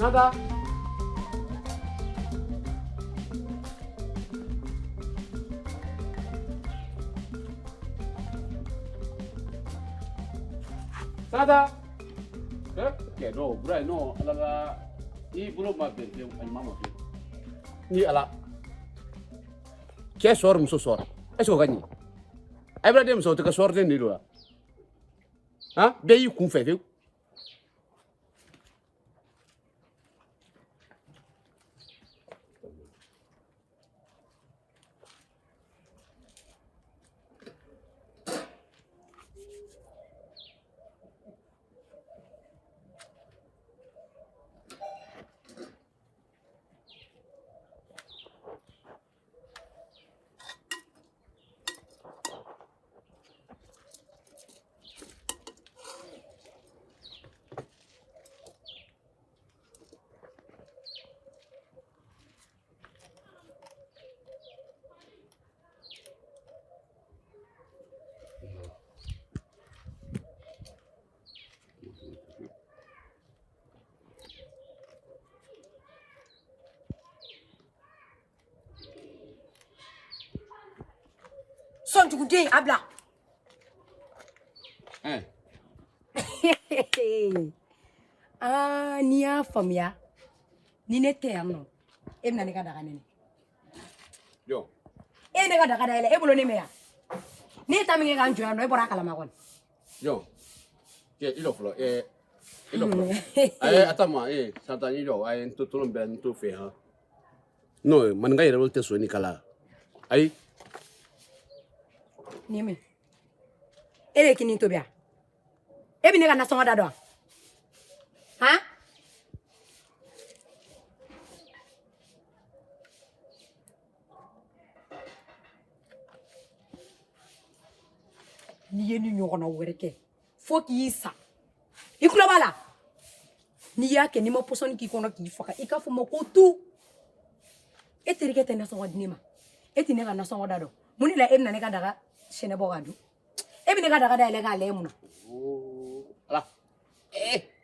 Nada. Nada. Ok, no, bro, no, ala I bolo ma bɛn fiyewu a ɲuman ma fiyewu ni ala cɛ sɔrɔ muso sɔrɔ est ce que o ka ɲi a bɛna den muso o tɛ kɛ sɔrɔ den de don wa han bɛɛ y'i kun fɛ fiyewu Son juguden abla. Ah, ni y'a faamuya ni ne tɛ yan nɔ e bɛna ne ka daga nɛnɛ. Yo. E ne ka daga da yɛlɛ e bolo ne mɛ yan. Ne ta min kɛ k'an jɔ yan nɔ e bɔra a kalama kɔni. Yo. Il offre il offre. Attends-moi, Santa ni yo, ay to tolon ben to fe ha. No, man ga yɛrɛ tɛ so ni kala. Ayi. Ni me. E de kini tobi a. E bi ne ka nasɔngɔ da dɔn. Han? Ni ye ni ɲɔgɔnna wɛrɛ kɛ fo k'i sa. I kulo b'a la. N'i y'a kɛ n'i ma pɔsɔni k'i kɔnɔ k'i faga i k'a fɔ ma ko tu. E terikɛ tɛ nasɔngɔ di ne ma. E tɛ ne ka nasɔngɔ da dɔn. Mun de la e bɛna ne ka daga sɛnɛ bɔ ka dun? E bɛ ne ka daga da yɛlɛ k'a lajɛ mun na? Ala.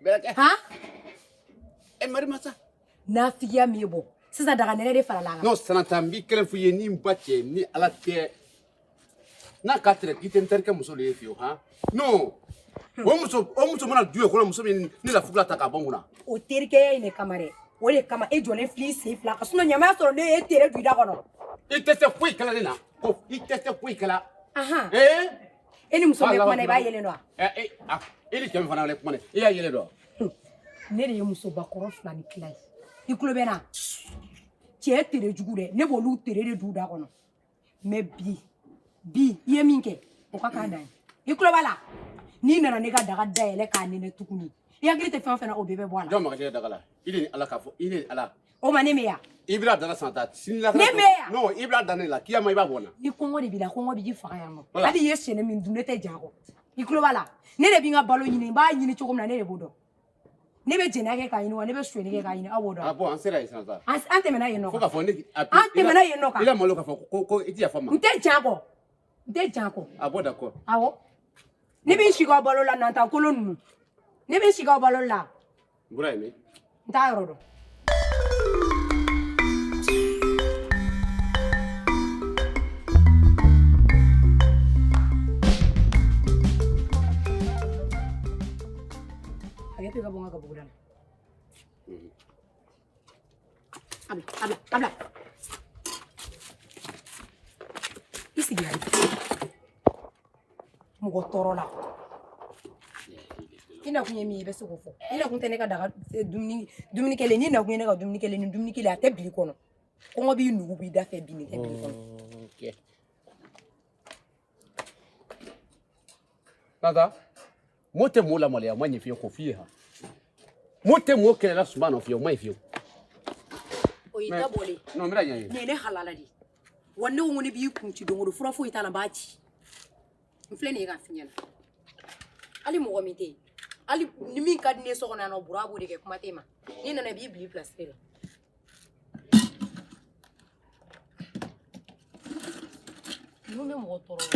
Bɛrɛ kɛ. Han? Mari masa. N'a fiya min ye bɔ sisan daga nɛnɛ de farala kan. Non, Sanata n b'i kɛlɛ f'i ye ni n ba cɛ ni ala tɛ n'a ka tigɛ k'i tɛ n terikɛ muso de ye fiyewu han non o muso mana du ye kɔnɔ muso min ne la fugula ta k'a bɔ n kunna. O terikɛya in de kama dɛ o de kama e jɔlen filɛ i sen fila kan ɲamaya sɔrɔ ne ye tere du i da kɔnɔ. I tɛ se foyi kɛla ne na ko i tɛ se foyi kɛla. Ahan. E ni muso bɛ kuma na i b'a yelen dɔn wa? E ni cɛ min fana bɛ kuma na i y'a yelen dɔn. Ne de ye musobakɔrɔ fila ni tila ye i kulo bɛ na cɛ tere jugu dɛ ne b'olu tere de du da kɔnɔ mais bi i ye min kɛ o ka k'a dan ye i kulo b'a la n'i nana ne ka daga dayɛlɛ k'a nɛnɛ tuguni i hakili tɛ fɛn o fɛn na o bɛɛ bɛ bɔ a la. Jɔn maga cɛ daga la i de ni ala k'a fɔ i de ni ala. O ma ne mɛ yan. I bɛna dala Sanata sini la. Ne mɛ yan. Non i bɛna dan ne la kiyama i b'a bɔ n na. Ni kɔngɔ de b'i la kɔngɔ b'i faga yan nɔ hali i ye sɛnɛ min dun ne tɛ jan kɔ i kulo b'a la ne de bɛ n ka balo ɲini n b'a ɲini cogo min na ne de b'o dɔn. Ne bɛ jɛnɛ kɛ k'a ɲini wa ne bɛ sonyɛli kɛ k'a ɲini aw b'o dɔn. Ah bon an sera yen Sanata. An tɛmɛna yen nɔ. Fo k'a fɔ ne. An tɛmɛna yen nɔ kan. I la malo k'a fɔ ko i tɛ yafa n ma. N tɛ jan kɔ n tɛ jan kɔ. Ah bon d'accord. Awɔ ne bɛ n sigi aw balo la nantan kolon ninnu ne bɛ n sigi aw balo la. N bɔra yen min. N t'a yɔrɔ dɔn. Hakɛto i ka bɔ n ka gabugu da la. Abla. I sigi yan. Mɔgɔ tɔɔrɔ la. I nakun ye min ye i bɛ se k'o fɔ. I nakun tɛ ne ka daga dumuni kɛlen n'i nakun ye ne ka dumuni kɛlen ni dumuni kelen a tɛ bili kɔnɔ. Kɔngɔ b'i nugu b'i da fɛ bi nin tɛ bili kɔnɔ. Sanata mo tɛ mo lamaloya o ma ɲɛ fiyewu k'o f'i ye ha mo tɛ mo kɛlɛla suma nɔ fiyewu o ma ɲi fiyewu. O y'i ta bɔlen. Non n bɛna ɲɛ ye. Nin ye ne halala de ye wa ne ko ne b'i kun ci don o don fura foyi t'a la n b'a ci n filɛ nin ye k'a f'i ɲɛna hali mɔgɔ min tɛ yen hali ni min ka di ne ye so kɔnɔ yan nɔ buru a b'o de kɛ kuma tɛ ma n'i nana i b'i bila i place la. Ninnu bɛ mɔgɔ tɔɔrɔ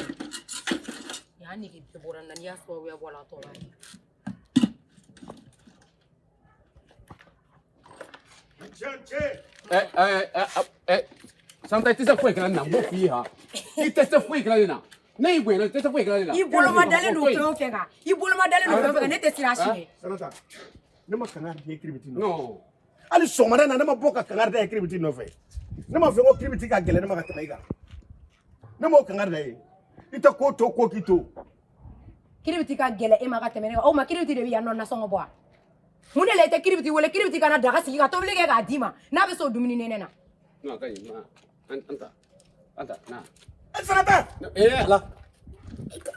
la y'a nege bɛɛ bɔra n na n'i y'a sababuya bɔ a la a tɔ b'a ye. Santa tɛ se foyi kɛla nin na n b'o f'i ye ha i tɛ se foyi kɛla nin na ne y'i bonya i tɛ se foyi kɛla nin na I boloma dalen don fɛn o fɛn kan I boloma dalen don fɛn o fɛn kan ne tɛ siran a si ɲɛ Sanata ne ma kangari da kiribiti non hali sɔgɔmada na ne ma bɔ ka kangari da kiribiti nɔfɛ ne ma fɛ ko kiribiti ka gɛlɛn ne ma ka tɛmɛ I kan ne m'o kangari da ye I tɛ ko to ko k'i to kiribiti ka gɛlɛ e ma ka tɛmɛ ne kan o ma kiribiti de bɛ yan nɔ nasɔngɔ bɔ wa mun de la I tɛ kiribiti wele kiribiti ka na daga sigi ka tobili kɛ k'a d'i ma n'a bɛ s'o dumuni nɛnɛ na non ka ɲi anta na Sanata ala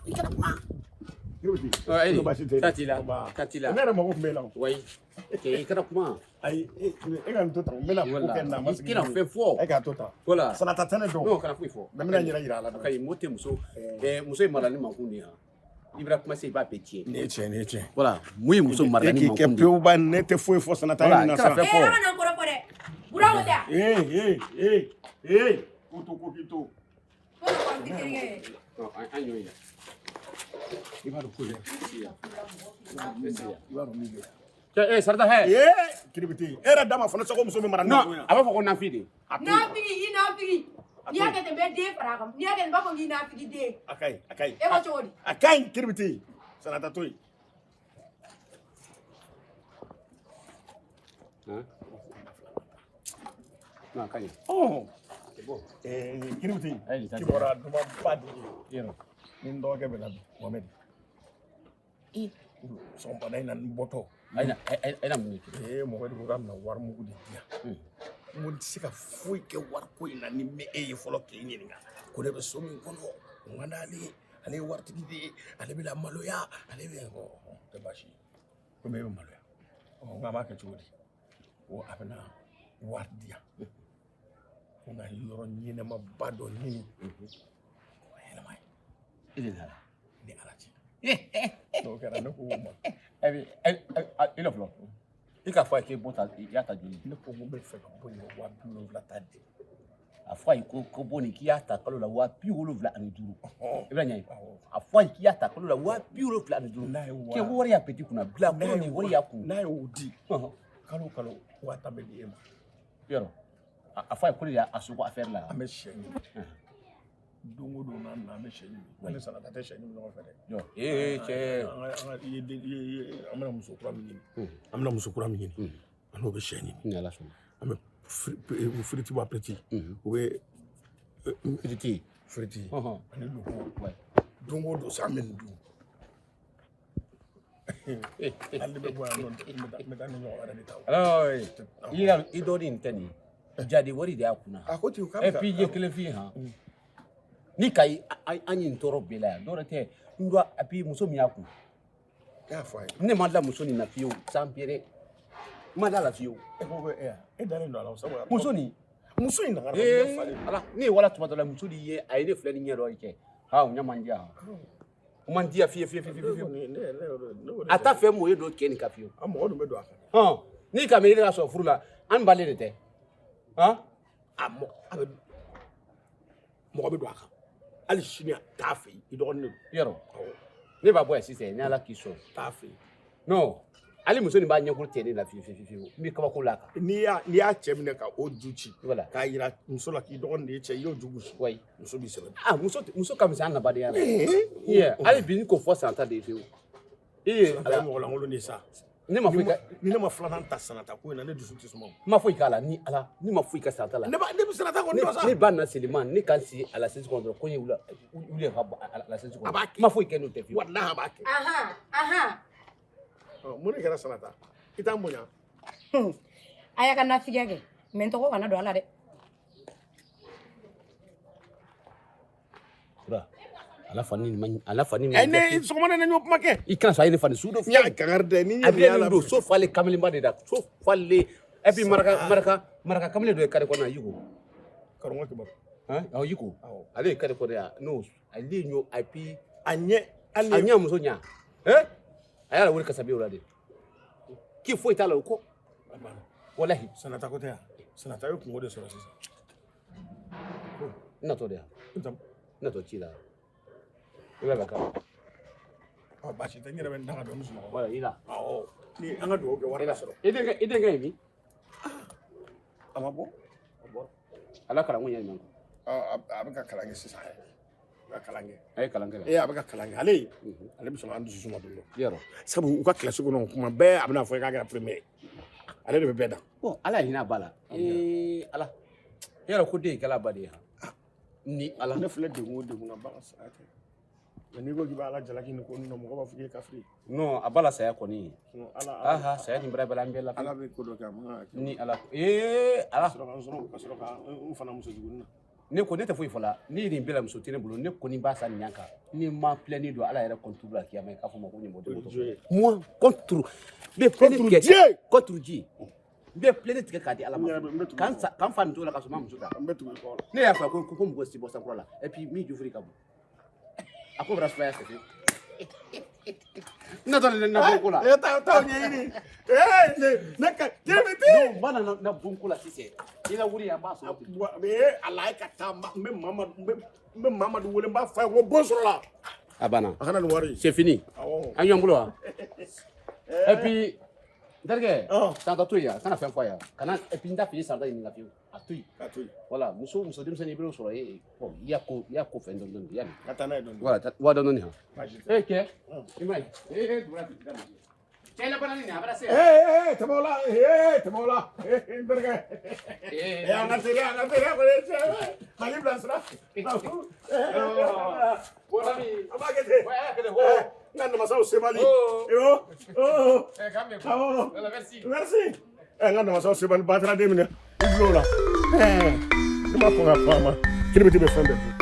I kana kuma kiribiti Tatila ne yɛrɛ mago tun b'e la o wayi i kana kuma ayi e ka nin to tan n bɛna ko kɛ na ma sigi kina fɛn fɔ e k'a to tan voilà Sanata tɛ ne dɔn non kana foyi fɔ mais n bɛna n yɛrɛ yira a la ka ɲi mo tɛ muso muso ye marali makun de ye I bɛna kuma se I b'a bɛɛ tiɲɛ nin ye tiɲɛ voilà mun ye muso marali k'i makun kɛ de ye pewu ba ne tɛ foyi fɔ Sanata ye nin na sa fɛn fɔ an ka n'an kɔrɔ fɔ dɛ buramu tɛ ko to ko k'i to an y'o ye I b'a dɔn ko dɛ I b'a dɔn min bɛ sarata hɛ kiribiti e yɛrɛ da ma fana sago muso min mara non a b'a fɔ ko nafin de nafigi I nafigi n'i y'a kɛ ten n bɛ den fara a kan n'i y'a kɛ ten n b'a fɔ k'i nafigi den a ka ɲi e ko cogo di a ka ɲi kiribiti Sanata to yen non ka ɲi kiribiti kibaruya duman ba de ye ni n dɔgɔkɛ bɛ na Mohamed sɔgɔmada in na n bɔtɔ ayina mun ye Mohamed ko k'a bɛna wari mugu de di yan n ko n tɛ se ka foyi kɛ wariko in na ni bɛ e ye fɔlɔ k'e ɲininka ko ne bɛ so min kɔnɔ n ka d'ale ale ye waritigi de ye ale bɛna maloya ale bɛ tɛ baasi ye komi e bɛ maloya n k'a b'a kɛ cogo di ko a bɛna wari di yan ko n ka yɔrɔ ɲɛnɛmaba dɔ ɲini o yɛlɛma ye i de nana ni Ala cɛ n'o kɛra ne ko o ma i la fɔlɔ I ka fɔ a ye k'i bɔ ta I y'a ta joli ne ko n ko n bɛ fɛ ka bɔ yen 70,000 ta di a fɔ a ye ko bɔ nin k'i y'a ta kalo la 75,000 I bɛna ɲɛ a fɔ a ye k'i y'a ta kalo la 75,000 n'a ye kɛ ko wari y'a peti kunna bila ko nin wari y'a kun n'a y'o di kalo kalo 1000 bɛ di e ma yɔrɔ a fɔ a ye ko ne y'a sogo affaire la an bɛ sɛ ɲini don o don n'an na an bɛ sɛ ɲini ne Sanata tɛ sɛ ɲini ɲɔgɔn fɛ dɛ cɛ an bɛna muso kura min ɲini an n'o bɛ sɛ ɲini ni Ala sɔnna an bɛ firiti bɔ apeti u bɛ firiti ani loko don o don sa an bɛ nin dun hali bɛ bɔ yan nɔ n bɛ taa ni ɲɔgɔn wɛrɛ de ta alors I dɔ nin tɛ nin jadi wari de y'a kunna a ko ten et puis je kelen f'i ye han ni ka an ye nin tɔɔrɔ bɛɛ la yan dɔwɛrɛ tɛ n doit et puis muso min y'a kun e y'a fɔ a ye ne ma da muso nin na fiyewu sans pere n ma da la fiyewu e ko e dalen don a la sabu muso nin muso in nana ala ne ye wala tuma dɔ la muso de ye a ye ne filɛ ni ɲɛ dɔ cɛ ha o ɲɛ man di yan o man di yan fiye a ta fɛn mun ye don cɛ nin ka fiyewu a mɔgɔ dun bɛ don a kan n'i ka miiri ka sɔrɔ furu la an b'ale de tɛ mɔgɔ bɛ don a kan hali sini a t'a fɛ I dɔgɔnin de yɔrɔ ne b'a bɔ yan sisan ni Ala k'i sɔn t'a fɛ non ale muso nin b'a ɲɛkuru tigɛ ne la fiyewu n bɛ kabako la a kan n'i y'a cɛ minɛ ka o ju ci voilà k'a yira muso la k'i dɔgɔnin de ye cɛ i y'o ju gosi wayi muso b'i sɛbɛn muso ka misɛn an nabadenya la hali bi ni ko fɔ Sanata de ye fiyewu ala mɔgɔ lankolon de sa ne ma foyi ni ne ma filanan ta Sanata ko in na ne dusu tɛ suma n ma foyi k'a la ni Ala ne ma foyi ka Sanata la ne bɛ Sanata kɔni dɔn sa ne ba na Seliman ne kan si à la sesi kɔnɔ dɔrɔn ko n ye wuli ka bɔ à la sesi kɔnɔ n ma foyi kɛ n'o tɛ fiyewu walahi a b'a kɛ mun de kɛra Sanata I t'an bonya a y'a ka nafigiya kɛ mais n tɔgɔ kana don a la dɛ ala fa ni ne sɔgɔmada ne y'o kuma kɛ I kana sɔn a ye ne fa ni su dɔ n y'a kangari da ni a bɛ ne don so falen kamelenba de da so falen et puis maraka kamalen dɔ ye kare kɔnɔ Yiko karamɔgɔ kibaru Yiko ale ye kare kɔnɔ yan n'o ale ɲo et puis a ɲɛ muso ɲa a y'a wele kasabi o la de k'i foyi t'a la o kɔ walahi Sanata ko tɛ yan Sanata ye kungo de sɔrɔ sisan n natɔ de yan n natɔ ci la I bɛ ka baasi tɛ n yɛrɛ bɛ n da ka dɔn ni sunɔgɔ wala I la ni an ka dugawu kɛ wari ka sɔrɔ I denkɛ ye min ama bɔ ala kalan ko ɲɛ ɲuman a bɛ ka kalan kɛ sisan a ka kalan kɛ a ye kalan kɛ a bɛ ka kalan kɛ ale bɛ sɔn an dusu suma don yɔrɔ sabu u ka kilasi kɔnɔ kuma bɛɛ a bɛna fɔ k'a kɛra premier ale de bɛ bɛɛ da bon ala ye hinɛ ba la ala yɔrɔ ko den kɛla ba de ye ni ala ne filɛ degun o degun na ba ka saya kɛ mɛ n'i ko k'i bɛ ala jalaki ni ko ninnu mɔgɔ b'a fɔ k'i ye kafiri non a ba la saya kɔni ala saya nin bɛrɛ bɛrɛ an bɛɛ la ala bɛ ko dɔ kɛ a man kan ka kɛ ni ala ala ka sɔrɔ ka n fana muso jugu na ne ko ne tɛ foyi fɔ la ni nin bɛɛ la muso tɛ ne bolo ne kɔni b'a sa nin kan ni ma plaignir don ala yɛrɛ contre la kiyama k'a fɔ ma ko nin mɔden moi contre be plaignir Dieu contre Dieu be plaignir tigɛ k'a di ala ma kan fa nin to la ka sɔrɔ ma muso ta ne y'a fɔ ko mɔgɔ si bɔ sankura la et puis min jufiri ka bon a ko bɛra sumaya fɛ ne tɔ ne na bon ko la t'aw ɲɛɲini ne ka jɛbɛti non ba na bon ko la sisan i la wuli an b'a sɔrɔ ala ye ka taa n bɛ mamadu wele n b'a fɔ a ye ko bon sɔrɔla a banna a kana nin wari c'est fini an ɲɔgɔn bolo wa et puis n terikɛ san ka to yen kana fɛn fɔ a ye kana et puis n t'a fɛ i sarada ɲininka fiyewu a to yen voilà muso denmisɛnnin i bɛ sɔrɔ i y'a ko fɛn dɔɔni dɔɔni yanni ka taa n'a ye dɔɔni voilà wa dɔɔni han kɛ i ma ye dugura fi dama cɛ la bana ni a bɛna se tɛmɛ o la n terikɛ an ka teriya kɔni mali bila sira an b'a kɛ ten n ka namasaw sebali merci n ka namasaw sebali batara den minɛ i dulon o la ne ma fɔ ka fɔ a ma kiribiti bɛ fɛn bɛɛ dun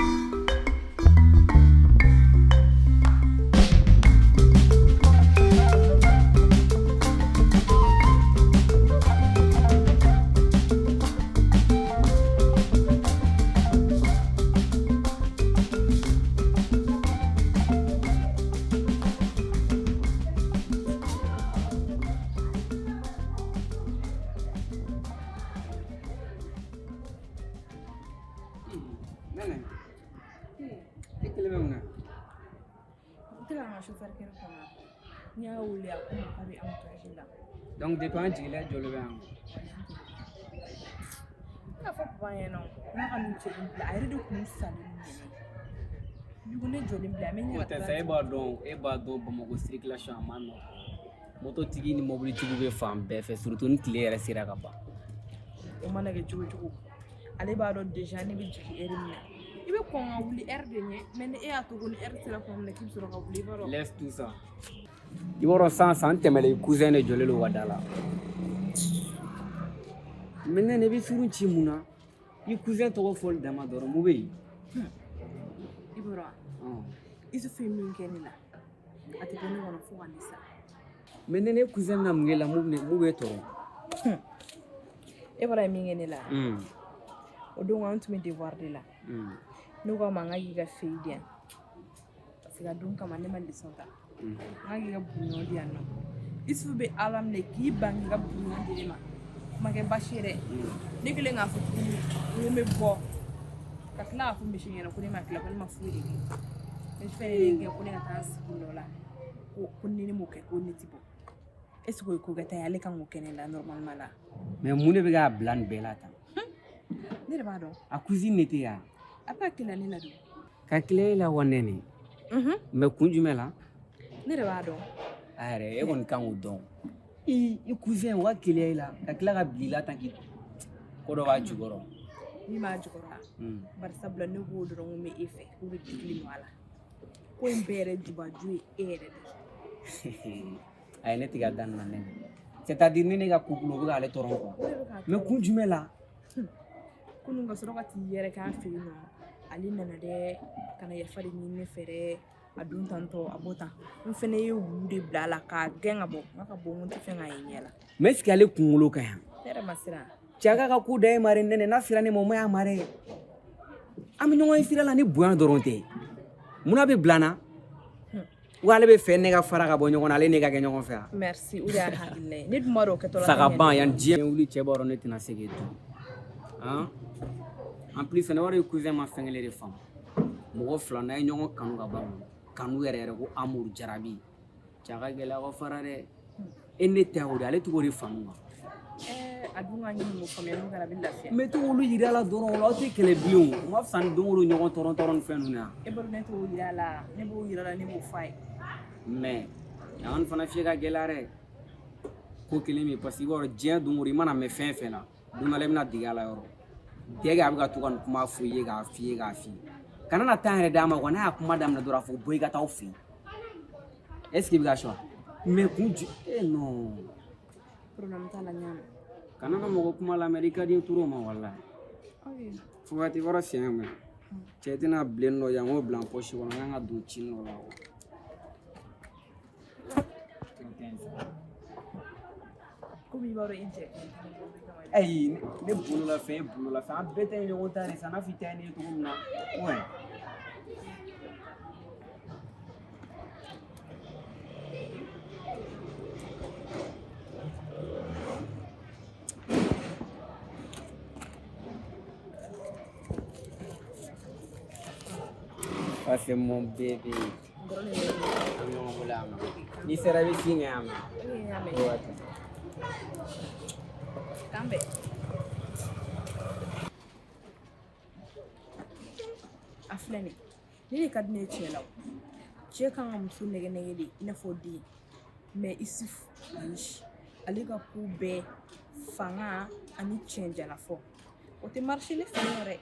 donc depuis an jigila jolo bɛ yan n'a fɔ papa ɲɛna n'a ka nin jɔlen bila a yɛrɛ de kun salen don dugu ne jɔlen bila mɛ o tɛ sa e b'a dɔn Bamakɔ circulation a man nɔgɔn mototigi ni mobilitigiw bɛ fan bɛɛ fɛ surtout ni tile yɛrɛ sera ka ban o mana kɛ cogo cogo ale b'a dɔn déjà ne bɛ jigin heure min na i bɛ kɔn ka wuli heure de ɲɛ mais ni e y'a to ko ni heure sera tuma min na k'i bɛ sɔrɔ ka wuli i b'a dɔn laisse tout ça i b'a dɔn san tɛmɛlen i cousin de jɔlen don wada la maintenant ne bɛ furu ci mun na i cousin tɔgɔ fɔli dama dɔrɔn mun bɛ yen i b'a dɔn i tɛ fɛn min kɛ ne la a tɛ kɛ ne kɔnɔ fo ka ne sa maintenant ne cousin bɛna mun kɛ la mun bɛ tɔɔrɔ e bɔra ye min kɛ ne la o don an tun bɛ devoir de la ne ko a ma n ka k'i ka feuille di yan parce que a don kama ne ma leçon ta n ka k'i ka bouillon di yan nɔ Isufu bɛ ala minɛ k'i ban k'i ka bouillon di ne ma o ma kɛ baasi ye dɛ ne kɛlen k'a fɔ tuguni n ko n bɛ bɔ ka tila k'a fɔ misi ɲɛna ko ne ma tila ko ne ma foyi de kɛ ne fɛn ye kɛ ko ne ka taa n sigi nɔ la ko ni ne m'o kɛ ko ne tɛ bɔ est ce que o ye ko kɛta ye ale kan k'o kɛ ne la normalement la mais mun de bɛ k'a bila nin bɛɛ la tan ne de b'a dɔn a cousine ne tɛ yan a b'a kila ne la don ka tila e la wa nɛnɛ mais kun jumɛn la ne de b'a dɔn a yɛrɛ e kɔni kan k'o dɔn i cousin o ka keleya i la ka tila ka bila i la tan k'i ko dɔ b'a jukɔrɔ min b'a jukɔrɔ bari sabula ne b'o dɔrɔn ko n bɛ e fɛ k'o bɛ digi nɔ a la ko in bɛɛ yɛrɛ jubaju ye e yɛrɛ de a ye ne tigɛ da nin na nɛnɛ c'est à dire ne ka couple o bɛ k'ale tɔɔrɔ quoi mais kun jumɛn la kunun ka sɔrɔ ka t'i yɛrɛ k'a fɛ yen nɔ ale nana dɛ ka na yafa de ɲini ne fɛ dɛ a don tantɔ a b'o tan n fɛnɛ ye wulu de bila a la k'a gɛn ka bɔ n ka bɔ n ko n tɛ fɛn k'a ye ɲɛ la mais est ce que ale kunkolo ka yan ne yɛrɛ ma siran cɛ ka ko da e ma dɛ nɛnɛ n'a sera ne ma o ma y'a ma dɛ an bɛ ɲɔgɔn ye sira la ni bonya dɔrɔn tɛ munna bɛ bila n na wa ale bɛ fɛ ne ka fara ka bɔ ɲɔgɔn na ale ne ka kɛ ɲɔgɔn fɛ yan merci o de y'a hakilina ye ne dun b'a dɔn o kɛtɔla saga ban yan diɲɛ wuli cɛ b'a dɔn ne tɛna se k'e to en plus fɛnɛ wari ye cousin ma fɛn kelen de faamu mɔgɔ fila n'a ye ɲɔgɔn kanu ka ban kanu yɛrɛ yɛrɛ ko amour jarabi cɛ a ka gɛlɛ aw ka fara dɛ e ne tɛ o de ale t'o de faamu wa a dun ka ɲini mun faamuya n'o kɛra a bɛ lafiya. n bɛ to k'olu yira la dɔrɔn o la aw tɛ kɛlɛ bilen o n ka fisa ni don o don ɲɔgɔn tɔrɔ ni fɛn ninnu na. e bolo ne t'o yira a la ne b'o yira a la ne b'o f'a ye. mɛ yan fana fiyɛ ka gɛlɛya dɛ ko kelen min parce que i b'a dɔn diɲɛ don o don i mana mɛn fɛn fɛn na don dɔ la i bɛna dege a la yɔrɔ dɛgɛ a bɛ ka to ka nin kuma fɔ i ye k'a f'i ye k'a f'i ye kana na taa yɛrɛ d'a ma quoi n'a y'a kuma daminɛ dɔrɔn a fɔ bɔ i ka taa aw fɛ yen est ce que i bɛ ka sɔn mɛ kun ju non problème t'a la ɲaama. kana na mɔgɔ kuma lamɛn i ka di n turu o ma walahi ok fo waati wɛrɛ siɲɛ mɛn cɛ tɛna bilen dɔ yan n k'o bila n pɔsi kɔnɔ n kan ka don ci dɔ la komi i b'a dɔn i cɛ. ayi ne bolola fɛn e bolola fɛn an bɛɛ tɛ ɲɔgɔn ta de sa n'a fɔ i ta ye ne ye cogo min na ouais Ça c'est mon bébé. Ni sera bɛ sin kɛ yan mɛ. k'an bɛn. a filɛ nin ne de ka di ne ye cɛ la o cɛ kan ka muso nɛgɛ nɛgɛ de i n'a fɔ den mɛ Isufu ayi ale ka ko bɛɛ fanga ani cɛn jalafɔ o tɛ marché ne fɛ yen dɛ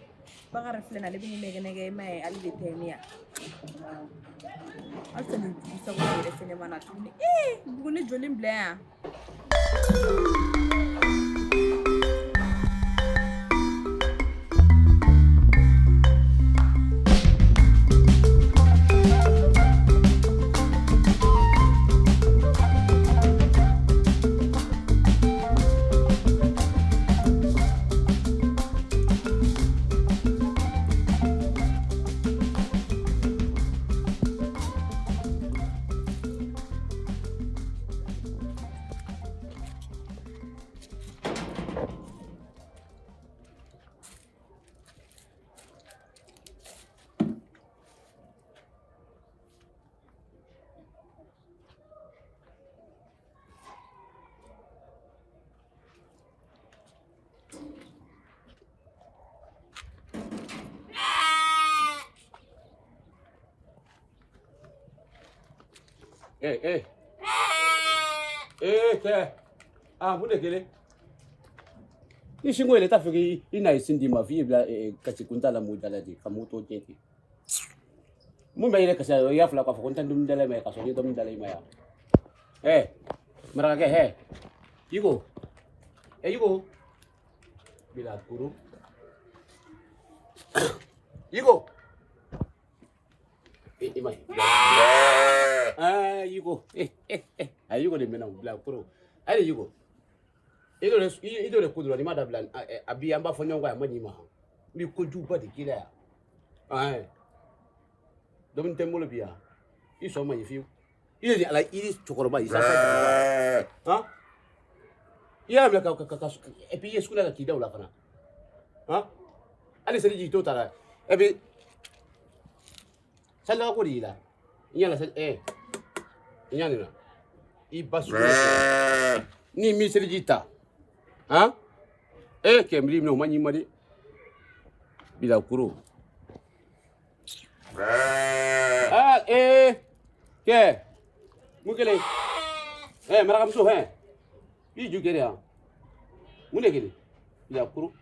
Bakari filɛ nin ale bɛ ne nɛgɛ nɛgɛ i m'a ye ale de tɛ ne yan halisa nin dugusago yɛrɛ fɛnɛ ma na tuguni Buguni jɔlen bila yan. Kɛ mun de kelen i sinko yɛrɛ t'a fɛ k'i na sin di ma f'i ye bila kasi kunta la mun dala de ka mun to jɛ ten mun bɛ yɛrɛ kasi i y'a fila k'a fɔ ko n tɛ dumuni dala ma ka sɔrɔ n ye dumuni dala i ma yan marakakɛ Iko Iko bila kuru Iko i ma Iko Iko de mena bila kuru ale Iko Ido de kudura ni ma da bila abi an b'a fɔ ɲɔgɔn kan a ma ɲi ma n bɛ kojuguba de k'i la yan dumuni tɛ n bolo bi yan i sɔn ma ɲi fiyewu i ye ala i cɛkɔrɔba i sa i y'a bila ka et puis i ye sugu la ka k'i da o la fana hali seliji t'o ta la et puis salidaga ko de y'i la i ɲana i ɲanina i ba sugu ni mi seliji ta kɛmiri minɛ o ma ɲi ma de bilakoro kɛ mun kelen marakamuso i ju kɛra yan mun de kelen bilakoro